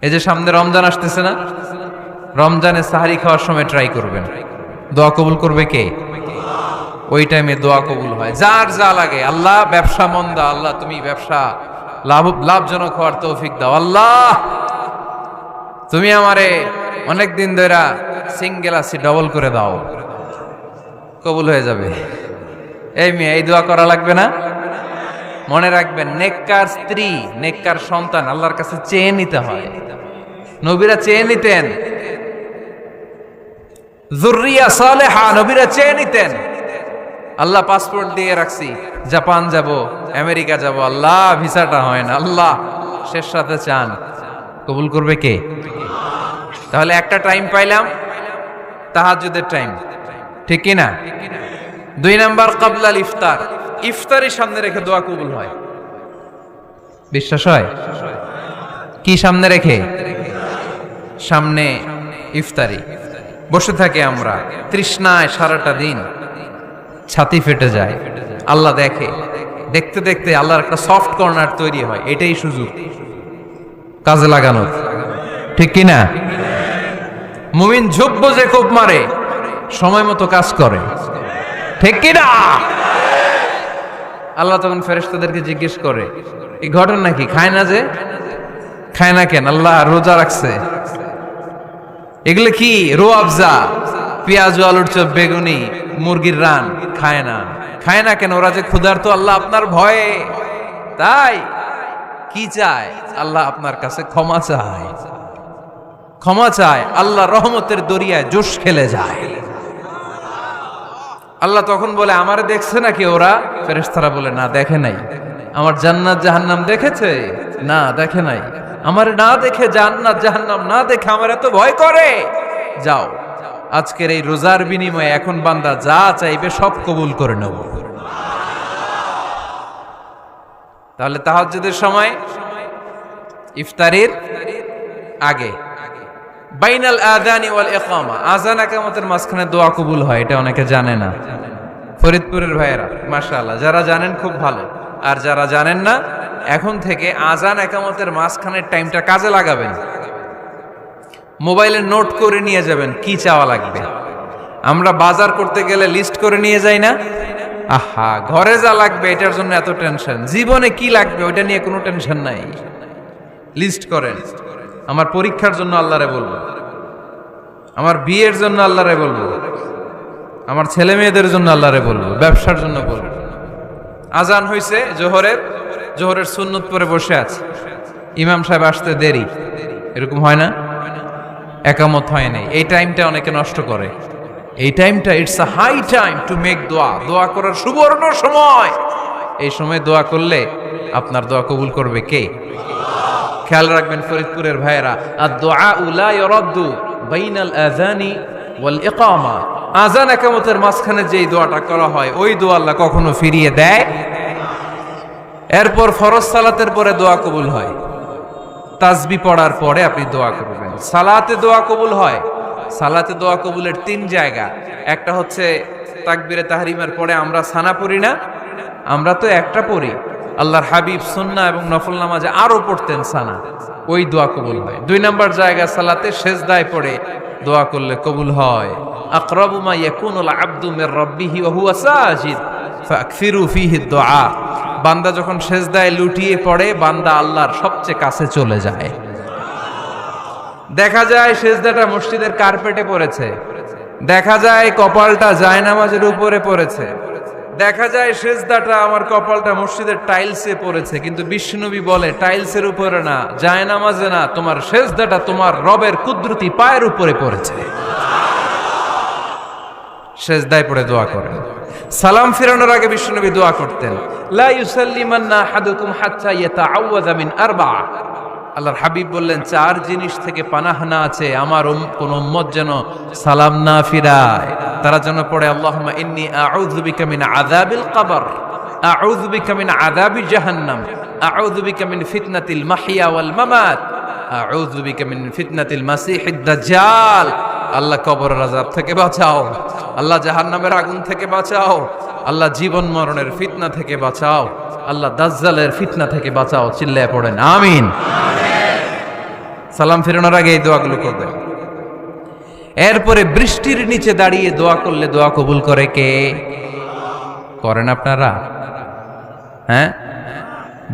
এই যে সামনে রমজান আসতেছে না, রমজানে সাহারি খাওয়ার সময় ট্রাই করবেন, দোয়া কবুল করবে কে? ওই টাইমে দোয়া কবুল হয়। যার যা লাগে, আল্লাহ ব্যবসা মন্দা, আল্লাহ তুমি ব্যবসা লাভজনক হওয়ার তৌফিক দাও, আল্লাহ তুমি আমারে অনেকদিন ধরে সিঙ্গেল আছি ডবল করে দাও, কবুল হয়ে যাবে। এই মেয়ে, এই দোয়া করা লাগবে না? মনে রাখবেন, নেককার স্ত্রী, নেককার সন্তান আল্লাহর কাছে চেয়ে নিতে হয়। নবীরা চেয়ে নিতেন, যুররিয়া সালেহা নবীরা চেয়ে নিতেন। আল্লাহ পাসপোর্ট দিয়ে রাখছি, জাপান যাব, আমেরিকা যাব, আল্লাহ ভিসাটা হয় না, আল্লাহ শেষ সাথে চান, কবুল করবে কে? তাহলে একটা টাইম পাইলাম, তাহাজ্জুদের টাইম, ঠিক কি না? 2 নাম্বার, ক্বাবলাল ইফতার, ইফতারি সামনে রেখে দোয়া কবুল হয়। বিশ্বাস হয়? কি সামনে রেখে? সামনে ইফতারি। বসে থাকে আমরা তৃষ্ণায় সারাটা দিন, ছাতি ফেটে যায়, আল্লাহ দেখে, দেখতে দেখতে আল্লাহর একটা সফট কর্নার তৈরি হয়। এটাই সুযোগ কাজে লাগানোর, ঠিক কি না? মুমিন ঝোপ যে কোপ মারে, সময় মতো কাজ করে, ঠিক কি না? আল্লাহ তখন ফেরেশতাদেরকে জিজ্ঞেস করে, এই ঘটনা কি? খায় না যে? খায় না কেন? আল্লাহ রোজা রাখছে। এগুলো কি? রো আফজা, পেঁয়াজ আলুর চপ, বেগুনি, মুরগির রান, খায় না। খায় না কেন? ওরা যে ক্ষুধার্ত, আল্লাহ আপনার ভয়ে। তাই কি চায়? আল্লাহ আপনার কাছে ক্ষমা চায়, ক্ষমা চায়। আল্লাহ রহমতের দরিয়ায় জোশ খেলে যায়। আল্লাহ তখন বলে, আমারে দেখছে নাকি ওরা? ফেরেশতারা বলে, না দেখে নাই। আমার জান্নাত জাহান্নাম দেখেছে? না দেখে নাই। আমার না দেখে, জান্নাত জাহান্নাম না দেখে আমার এত ভয় করে? যাও, আজকের এই রোজার বিনিময়ে এখন বান্দা যা চাইবে সব কবুল করে নেব। তাহলে তাহাজ্জুদের সময় ইফতারির আগে, বাইনাল আযানি ওয়াল ইকামা, আযান ইকামতের মাঝখানে দোয়া কবুল হয়। এটা অনেকে জানে না। ফরিদপুরের ভাইয়েরা মাশাআল্লাহ, যারা জানেন খুব ভালো, আর যারা জানেন না, এখন থেকে আযান ইকামতের মাঝখানের টাইমটা কাজে লাগাবেন। মোবাইলে নোট করে নিয়ে যাবেন কি চাওয়া লাগবে। আমরা বাজার করতে গেলে লিস্ট করে নিয়ে যাই না? আহা, ঘরে যা লাগবে এটার জন্য এত টেনশন, জীবনে কি লাগবে ওইটা নিয়ে কোনো টেনশন নাই। লিস্ট করেন। আমার পরীক্ষার জন্য আল্লাহরে বলবো, আমার বিয়ের জন্য আল্লাহরে বলবো, আমার ছেলে মেয়েদের জন্য আল্লাহরে বলবো, ব্যবসার জন্য বলবো। আজান হইছে জোহরের সুন্নত পরে বসে আছে, ইমাম সাহেব আসতে দেরি, এরকম হয় না? একামত হয় নাই, এই টাইমটা অনেকে নষ্ট করে। এই টাইমটা it's a high time to make দোয়া, দোয়া করার সুবর্ণ সময়। এই সময় দোয়া করলে আপনার দোয়া কবুল করবে কে? খেয়াল রাখবেন ফরিদপুরের ভাইয়েরা, আদ-দুআউ লা ইউরাদ্দু বাইনাল আযানি ওয়াল ইকামা, আযান ইকামতের মাঝখানে যেই দোয়াটা করা হয় ওই দোয়া আল্লাহ কখনো ফিরিয়ে দেয়। এরপর ফরজ সালাতের পরে দোয়া কবুল হয়, তাসবিহ পড়ার পরে আপনি দোয়া করবেন। সালাতে দোয়া কবুল হয়। সালাতে দোয়া কবুলের 3 জায়গা। একটা হচ্ছে তাকবীরে তাহরিমের পরে আমরা সানা পড়ি না, আমরা তো একটা পড়ি। আল্লাহর হাবিব সুন্নাহ এবং নফল নামাজে আরো পড়তেন সানা, ওই দোয়া কবুল হয়। 2 নাম্বার জায়গা, সালাতে সেজদায় পড়ে দোয়া করলে কবুল হয়। আকরাবু মা ইয়াকুনুল আবদু মির রাব্বিহি ওয়া হুয়া সাজিদ ফাকসিরু ফীহি দুআ, বান্দা যখন সেজদায় লুটিয়ে পড়ে, বান্দা আল্লাহর সবচেয়ে কাছে চলে যায়। দেখা যায় সেজদাটা মসজিদের কার্পেটে পড়েছে, দেখা যায় কপালটা জায়নামাজের উপরে পড়েছে, দেখা যায় সেজদাটা আমার কপালটা মসজিদের টাইলসে পড়েছে, কিন্তু বিশ্বনবী বলে টাইলসের উপরে না, জায়নামাজে না, তোমার সেজদাটা তোমার রবের কুদরতি পায়ের উপরে পড়েছে। সেজদায় পড়ে দোয়া করেন। সালাম ফিরানোর আগে বিশ্বনবী দোয়া করতেন, লা ইউসাল্লিমান্না আহাদুকুম হাত্তা ইয়াতাআওয়াযা মিন আরবা। আল্লাহর হাবিব বললেন, 4 জিনিস থেকে পানাহ না আছে আমার কোন উম্মত যেন সালাম না ফিরায়। তারা যেন পড়ে, আল্লাহুম্মা ইন্নী আউযু বিকা মিন আযাবিল কবর, আউযু বিকা মিন আযাবি জাহান্নাম, আউযু বিকা মিন ফিতনাতিল মাহইয়া ওয়াল মামাত, আউযু বিকা মিন ফিতনাতিল মাসিহিদ দাজ্জাল। আল্লাহ কবরের আযাব থেকে বাঁচাও, আল্লাহ জাহান্নামের আগুন থেকে বাঁচাও, আল্লাহ জীবন মরণের ফিতনা থেকে বাঁচাও, আল্লাহ দাজ্জালের ফিতনা থেকে বাঁচাও। চিল্লায়ে পড়েন আমিন। সালাম ফেরানোর আগে এই দোয়াগুলো করবেন। এরপরে বৃষ্টির নিচে দাঁড়িয়ে দোয়া করলে দোয়া কবুল করে কে? করেন আপনারা? হ্যাঁ,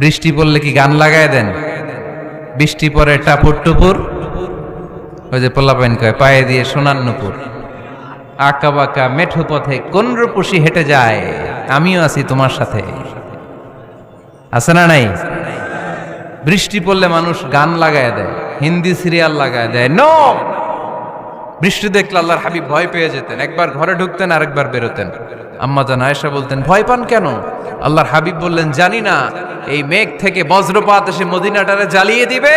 বৃষ্টি পড়লে কি গান লাগায় দেন? বৃষ্টি পরে টাপুর টুপুর, ওই যে পোলাপাইন কয় পায়ে দিয়ে সোনার নুপুর, আঁকা বাঁকা মেঠো পথে কোন রূপসী হেঁটে যায়, আমিও আছি তোমার সাথে, আছে না নাই? বৃষ্টি পড়লে মানুষ গান লাগায় দেয়, হিন্দি সিরিয়াল লাগায় দেয়। নো, বৃষ্টি দেখলে আল্লাহর হাবিব ভয় পেয়ে যেতেন, একবার ঘরে ঢুকতেন আরেকবার বেরোতেন। আম্মা জান আয়েশা বলতেন, ভয় পান কেন? আল্লাহর হাবিব বললেন, জানি না এই মেঘ থেকে বজ্রপাত এসে মদিনাটারে জ্বালিয়ে দিবে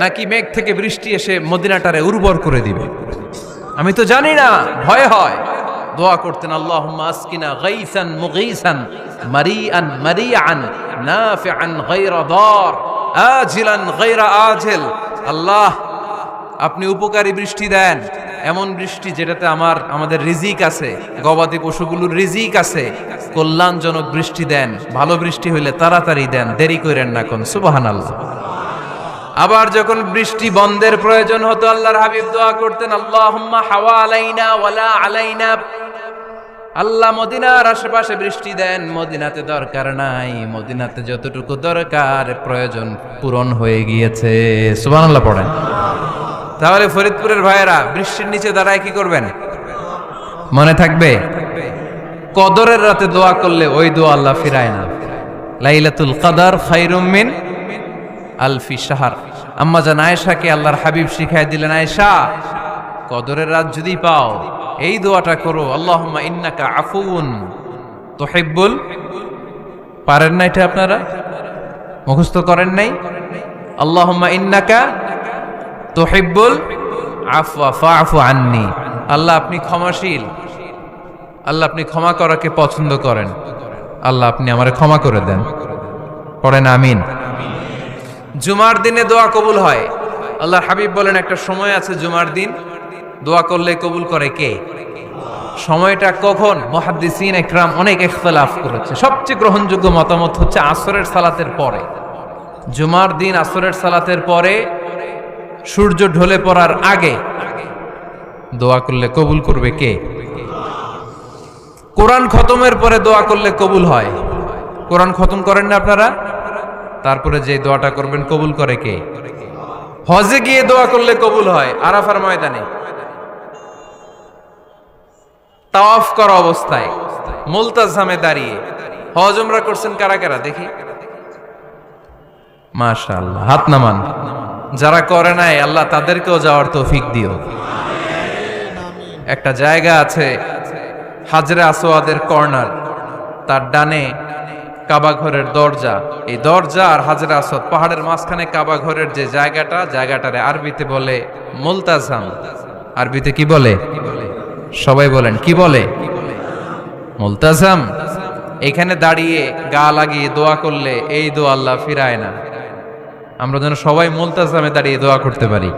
নাকি মেঘ থেকে বৃষ্টি এসে মদিনাটারে উর্বর করে দিবে, আমি তো জানি না, ভয় হয়। দোয়া করতেন, আল্লাহুম্মা আসকিনা গাইসান মুগীসান মারিআন মারিআন নাফিআন গায়রা দার আজিলান গায়রা আজিল। আল্লাহ, আপনি উপকারী বৃষ্টি দেন, এমন বৃষ্টি যেটাতে আমাদের রিজিক আছে, গবাদি পশুগুলোর রিজিক আছে। কল্যাণজনক বৃষ্টি দেন, ভালো বৃষ্টি হইলে তাড়াতাড়ি দেন, দেরি করেন না কোন। সুবহানাল্লাহ। আবার যখন বৃষ্টি বন্ধের প্রয়োজন হতো, আল্লাহর হাবিব দোয়া করতেন, আল্লাহুম্মা হাওয়া আলাইনা ওয়ালা আলাইনা। আল্লাহ মদিনার আশেপাশে বৃষ্টি দেন, মদিনাতে দরকার নাই, মদিনাতে যতটুকু দরকার প্রয়োজন পূরণ হয়ে গিয়েছে। সুবহানাল্লাহ পড়েন। তাহলে ফরিদপুরের ভাইয়েরা বৃষ্টির নিচে দাঁড়ায় কি করবেন? মনে থাকবে, কদরের রাতে দোয়া করলে ওই দোয়া আল্লাহ ফিরায় না। লাইলাতুল কদর খায়রুম মিন আলফি শাহর। আম্মা জান আয়েশাকে আল্লাহর হাবিব শিখাই দিলেন, আয়েশা, কদরের রাত যদি পাও এই দোয়াটা করো, আল্লাহুম্মা ইন্নাকা আফুউন তুহিব্বুল। পারেন না এটা? আপনারা মুখস্থ করেন নাই? আল্লাহুম্মা ইন্নাকা তুহিব্বুল আফওয়া ফাআফু আন্নি। আল্লাহ আপনি ক্ষমাশীল, আল্লাহ আপনি ক্ষমা করাকে পছন্দ করেন, আল্লাহ আপনি আমারে ক্ষমা করে দেন। পড়েন আমিন। জুমার দিনে দোয়া কবুল হয়। আল্লাহর হাবিব বলেন, একটা সময় আছে জুমার দিন দোয়া করলে কবুল করে কে? সময়টা কখন? মুহাদ্দিসিন ইকরাম অনেক ইখতিলাফ করেছে। সবচেয়ে গ্রহণযোগ্য মতামত হচ্ছে আসরের সালাতের পরে। জুমার দিন আসরের সালাতের পরে সূর্য ঢলে পড়ার আগে দোয়া করলে কবুল করবে কে? কোরআন খতমের পরে দোয়া করলে কবুল হয়। কোরআন খতম করেন না আপনারা? তারপরে যে দোয়াটা করবেন কবুল করে কে? হজে গিয়ে দোয়া করলে কবুল হয়। আরাফার ময়দানে তাওয়াফ করা অবস্থায় মুলতাজামে দাঁড়িয়ে। হজ উমরা করছেন কারা কারা দেখি? মাশাআল্লাহ, হাত নামান। যারা করে নাই আল্লাহ তাদেরকেও যাওয়ার তৌফিক দিও। একটা জায়গা আছে হাজরে আসওয়াদের কর্নার, তার ডানে কাবা ঘরের দরজা। এই দরজা আর হাজরে আসওয়াদ, পাহাড়ের মাঝখানে কাবা ঘরের যে জায়গাটারে আরবিতে বলে মুলতাজাম। আরবিতে কি বলে? সবাই বলেন, কি বলে? মুলতাজাম। এখানে দাঁড়িয়ে গা লাগিয়ে দোয়া করলে এই দোয়া আল্লাহ ফিরায় না। আমরা যেন সবাই মুলতাজামে দাঁড়িয়ে দোয়া করতে পারি।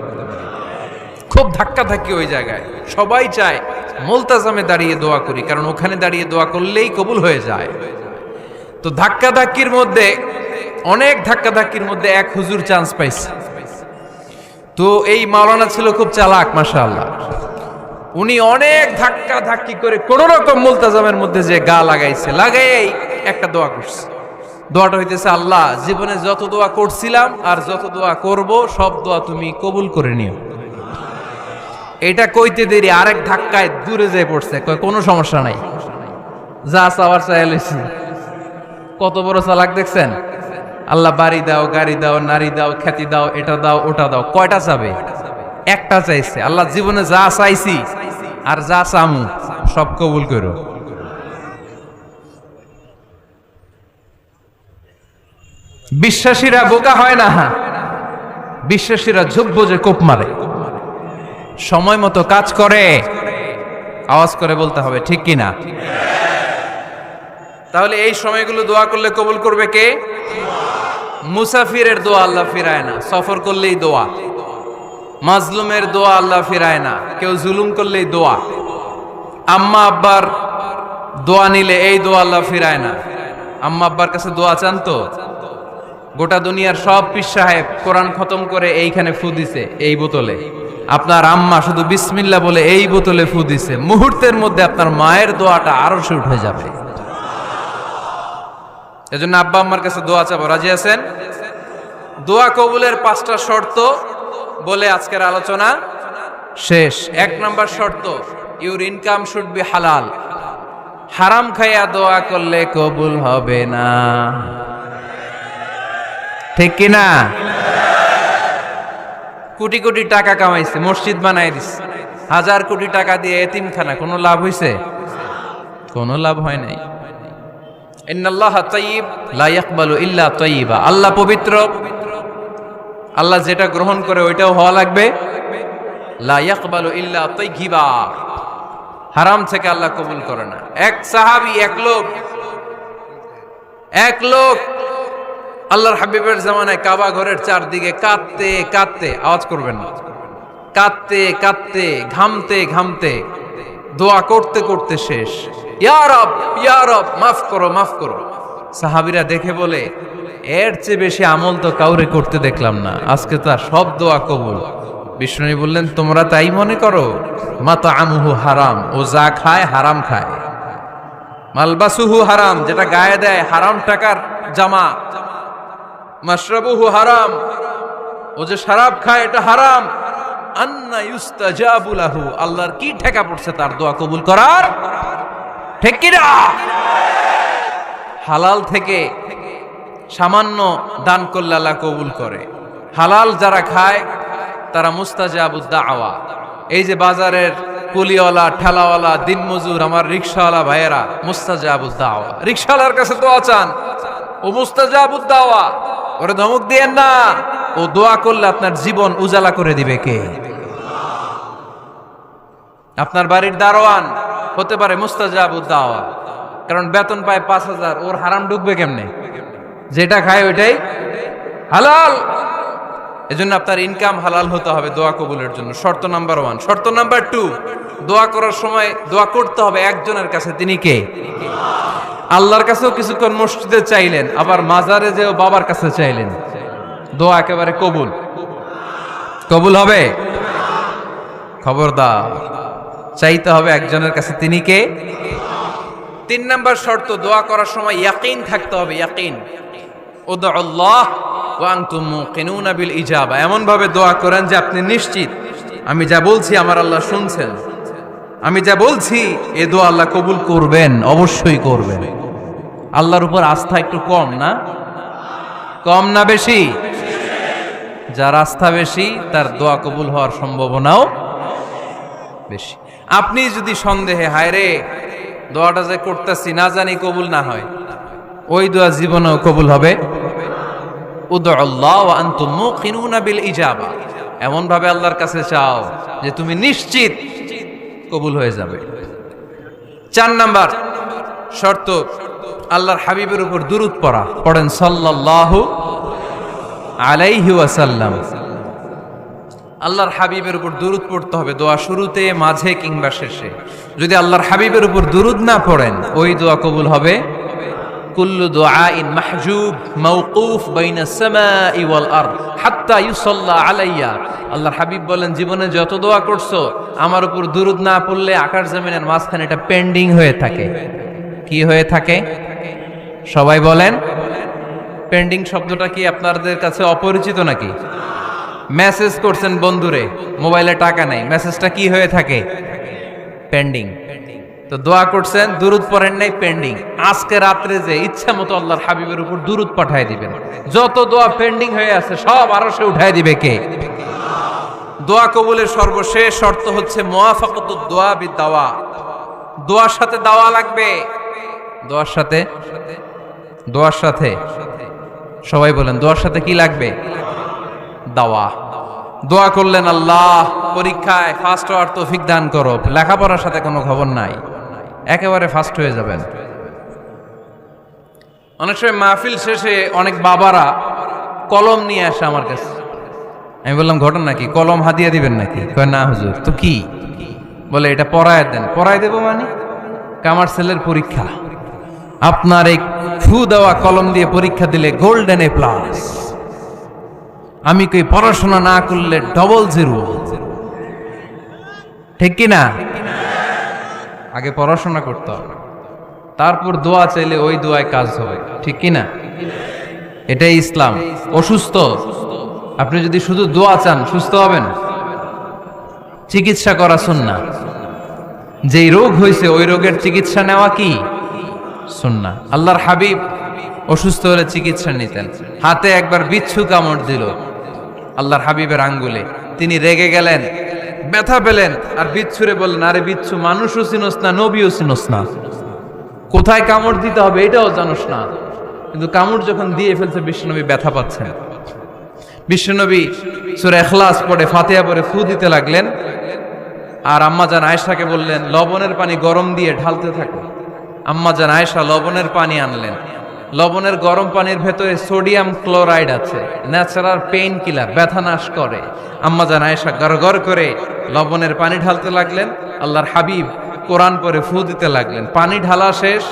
খুব ধাক্কা ধাক্কি ওই জায়গায়, সবাই চায় মুলতাজামে দাঁড়িয়ে দোয়া করি, কারণ ওখানে দাঁড়িয়ে দোয়া করলেই কবুল হয়ে যায়। তো ধাক্কা ধাক্কির মধ্যে, অনেক ধাক্কা ধাক্কির মধ্যে এক হুজুর চান্স পাইছে। তো এই মাওলানা ছিল খুব চালাক, মাশাআল্লাহ। উনি অনেক ধাক্কা ধাক্কি করে কোন রকম মুলতাজামের মধ্যে যে গা লাগাইছে, লাগাই একটা দোয়া করছে। দোয়াটা হইতেছে, আল্লাহ জীবনে যত দোয়া করছিলাম আর যত দোয়া করব সব দোয়া তুমি কবুল করে নিও। এটা কইতে দেরি আরেক ধাক্কায় দূরে যেয়ে পড়ছে, কোনো সমস্যা নাই, যা চাওয়ার চাই লইছি। কত বড় চালাক দেখছেন? আল্লাহ বাড়ি দাও, গাড়ি দাও, নারী দাও, খ্যাতি দাও, এটা দাও, ওটা দাও, কয়টা চাবে? একটা চাইছে। আল্লাহ জীবনে যা চাইছি আর যা চামু সব কবুল করো। বিশ্বাসীরা বোকা হয় না, বিশ্বাসীরা ঝুব্ব যে কোপ মারে, সময় মতো কাজ করে। আওয়াজ করে বলতে হবে, ঠিক কিনা? তাহলে এই সময়গুলো দোয়া করলে কবুল করবে কে? মুসাফিরের দোয়া আল্লাহ ফিরায় না, সফর করলেই দোয়া। মাজলুমের দোয়া আল্লাহ ফিরায় না, কেউ জুলুম করলেই দোয়া। আম্মা আব্বার দোয়া নিলে এই দোয়া আল্লাহ ফিরায় না। আম্মা আব্বার কাছে দোয়া চান তো গোটা দুনিয়ার সব পীর সাহেব কোরআন খতম করে এইখানে ফু দিছে এই বোতলে, আপনার আম্মা শুধু বিসমিল্লাহ বলে এই বোতলে ফু দিছে, মুহূর্তের মধ্যে আপনার মায়ের দোয়াটা আরশে উঠে যাবে। এজন্য আব্বা আম্মার কাছে দোয়া চাবো, রাজি আছেন? দোয়া কবুলের 5টা শর্ত বলে আজকের আলোচনা শেষ। 1 নম্বর শর্ত, ইউর ইনকাম শুড বি হালাল। হারাম খাইয়া দোয়া করলে কবুল হবে না, ঠিক কিনা? কোটি কোটি টাকা কামাইছে, মসজিদ বানাই দিছে, 1000 কোটি টাকা দিয়ে এতিমখানা, কোনো লাভ হইছে? কোনো লাভ হয় নাই। ইন্নাল্লাহা তাইয়্যিব লা ইয়াকবালু ইল্লা তাইয়্যিবা। আল্লাহ পবিত্র, আল্লাহ যেটা গ্রহণ করে ওইটাও হওয়া লাগবে। লা ইয়াকবালু ইল্লা তাইয়্যিবা, হারাম থেকে আল্লাহ কবুল করে না। এক সাহাবী, এক লোক আল্লাহর হাবিবের জামানায় কাবা ঘরের চারদিকে কাঁদতে কাঁদতে, আওয়াজ করবেন না, কাঁদতে কাঁদতে, ঘামতে ঘামতে, দোয়া করতে করতে শেষ। ইয়া রব, ইয়া রব, মাফ করো, মাফ করো। সাহাবীরা দেখে বলে, এর চেয়ে বেশি আমল তো কাউরে করতে দেখলাম না, আজকে তার সব দোয়া কবুল। বিষ্ণু বললেন, তোমরা তাই মনে করো? মাতআমুহু হারাম, ও যা খায় হারাম খায়। মালবাসুহু হারাম, যেটা গায়ে দেয় হারাম টাকার জামা। মাশরাবুহু হারাম, ও যে শরাব খায় এটা হারাম। আন্না ইউস্তাজাবু লাহু, আল্লাহর কি ঠেকা পড়ছে তার দোয়া কবুল করার? ঠিক কি না? হালাল থেকে সামান্য দান করলে আল্লাহ কবুল করে। হালাল যারা খায় তারা মুস্তাজাবুদ দাওয়া। এই যে বাজারের কুলিওয়ালা, ঠেলাওয়ালা, দিনমজুর, আমার রিকশাওয়ালা ভাইয়েরা, মুস্তাজাবুদ দাওয়া। রিকশাওয়ালার কাছে দোয়া চান, ও মুস্তাজাবুদ দাওয়া, ওরে ধমক দিয়েন না। ও দোয়া করলে আপনার জীবন উজালা করে দিবে কে? আপনার বাড়ির দারোয়ান হতে পারে মুস্তাজাবুদ দাওয়া, কারণ বেতন পায় 5000, ওর হারাম ঢুকবে কেমনে? যেটা খায় ওইটাই হালাল। এজন্য আপনার ইনকাম হালাল হতে হবে দোয়া কবুলের জন্য। শর্ত নাম্বার 1। শর্ত নাম্বার 2, দোয়া করার সময় দোয়া করতে হবে একজনের কাছে। তিনি কে? আল্লাহর কাছেও কিছুক্ষণ মসজিদে চাইলেন, আবার মাজারে যেও বাবার কাছে চাইলেন, দোয়া একেবারে কবুল। কবুল হবে? খবরদার, চাইতে হবে একজনের কাছে। তিনি কে? 3 নাম্বার শর্ত, দোয়া করার সময় ইয়াকিন থাকতে হবে। ইয়াকিন, উদউল্লাহ ওয়া আনতুম মুকিনুনা বিল ইজাবা। এমন ভাবে দোয়া করেন যে আপনি নিশ্চিত, আমি যা বলছি আমার আল্লাহ শুনছেন, আমি যা বলছি এ দোয়া আল্লাহ কবুল করবেন, অবশ্যই করবেন। আল্লাহর উপর আস্থা একটু কম না? কম না বেশি? যার আস্থা বেশি তার দোয়া কবুল হওয়ার সম্ভাবনাও বেশি। আপনি যদি সন্দেহে, হায় রে দোয়াটা যে করতেছি না জানি কবুল না হয়, ওই দোয়া জীবনেও কবুল হবে। উদউল্লাহ ওয়া আনতুম মুকিনুনা বিল ইজাবা, এমন ভাবে আল্লাহর কাছে চাও যে তুমি নিশ্চিত কবুল হয়ে যাবে। 4 নাম্বার শর্ত, আল্লাহর হাবিবের উপর দুরূদ পড়া। পড়েন সাল্লাল্লাহু আলাইহি ওয়াসাল্লাম। আল্লাহর হাবিবের উপর দুরূদ পড়তে হবে দোয়া শুরুতে, মাঝে কিংবা শেষে। যদি আল্লাহর হাবিবের উপর দুরূদ না পড়েন, ওই দোয়া কবুল হবে। কুল্লু দুআইন মাহজুব মাওকুফ বাইনা সামাই ওয়াল আরদ হাত্তা ইউসাল্লা আলাইয়া। আল্লাহর হাবিব বলেন, জীবনে যত দোয়া করছো আমার উপর দুরূদ না পড়লে আকাশ জমিনের মাঝখানে এটা পেন্ডিং হয়ে থাকে। কি হয়ে থাকে? সবাই বলেন। পেন্ডিং শব্দটা কি আপনাদের কাছে অপরিচিত নাকি? মেসেজ করছেন বন্ধুরে, মোবাইলে টাকা নাই, মেসেজটা কি হয়ে থাকে? পেন্ডিং। তো দোয়া করছেন, দুরূদ পড়েন নাই, পেন্ডিং। আজকে রাত্রে যে ইচ্ছা মতো আল্লাহর হাবিবের উপর দুরূদ পাঠায় দিবেন, যত দোয়া পেন্ডিং হয়ে আছে সব আরশে উঠায় দিবে কে? দোয়া কবুলের সর্বশেষ শর্ত হচ্ছে মুওয়াফাকাতুদ দোয়া বিদাওয়া। দোয়ার সাথে দাওয়া লাগবে। দোয়ার সাথে, দোয়ার সাথে, সবাই বলেন, দোয়ার সাথে কি লাগবে? দাওয়া। দোয়া করলেন, আল্লাহ পরীক্ষায় ফার্স্ট হওয়ার তৌফিক দান করো। লেখাপড়ার সাথে কোনো খবর নাই, একেবারে ফার্স্ট হয়ে যাবেন। অনেক সময় মাহফিল শেষে অনেক বাবারা কলম নিয়ে আসে আমার কাছে। আমি বললাম, ঘটনা কি? কলম হাদিয়া দিবেন নাকি? কয় না হুজুর। তো কি? বলে এটা পড়ায় দেন। পড়ায় দেবো মানে? আমার ছেলের পরীক্ষা, আপনার এই ফু দেওয়া কলম দিয়ে পরীক্ষা দিলে গোল্ডেন এ প্লাস। আমি কই পড়াশোনা না করলে ডবল জিরো, ঠিক কি না? আগে পড়াশোনা করতে হবে, তারপর দোয়া চাইলে ওই দোয়ায় কাজ হবে, ঠিক কি না? এটাই ইসলাম। অসুস্থ আপনি যদি শুধু দোয়া চান সুস্থ হবেন? চিকিৎসা করা সুন্নাহ। যেই রোগ হয়েছে ওই রোগের চিকিৎসা নেওয়া কি সুন্নাহ। আল্লাহর হাবিব অসুস্থ হলে চিকিৎসা নিতেন। হাতে একবার বিচ্ছু কামড় দিল আল্লাহর হাবিবের আঙ্গুলে, তিনি রেগে গেলেন, ব্যথা পেলেন, আর বিচ্ছুরে বললেন, আরে বিচ্ছু, মানুষও চিনোস না, নবীও চিনোস না, কোথায় কামড় দিতে হবে এটাও জানোস না। কিন্তু কামড় যখন দিয়ে ফেলছে বিশ্বনবী ব্যথা পাচ্ছেন। বিশ্বনবী সূরা ইখলাস পড়ে ফাতিহা পড়ে ফু দিতে লাগলেন, আর আম্মাজান আয়েশাকে বললেন লবণের পানি গরম দিয়ে ঢালতে থাকো। আম্মাজান আয়েশা লবণের পানি আনলেন। লবণের গরম পানির ভেতরে সোডিয়াম ক্লোরাইড আছে, ন্যাচারাল পেইন কিলার, ব্যথা নাশ করে। আম্মাজান আয়েশা গড়গড় করে লবণের পানি ঢালতে লাগলেন, আল্লাহর হাবিব কোরআন পড়ে ফু দিতে লাগলেন। পানি ঢালা শেষ,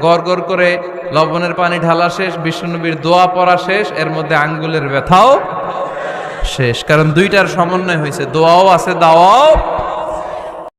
গড়গড় করে লবণের পানি ঢালা শেষ, বিশ্বনবীর দোয়া পড়া শেষ, এর মধ্যে আঙ্গুলের ব্যথাও শেষ। কারণ দুইটার সমন্বয় হয়েছে, দোয়াও আছে, দাওয়াও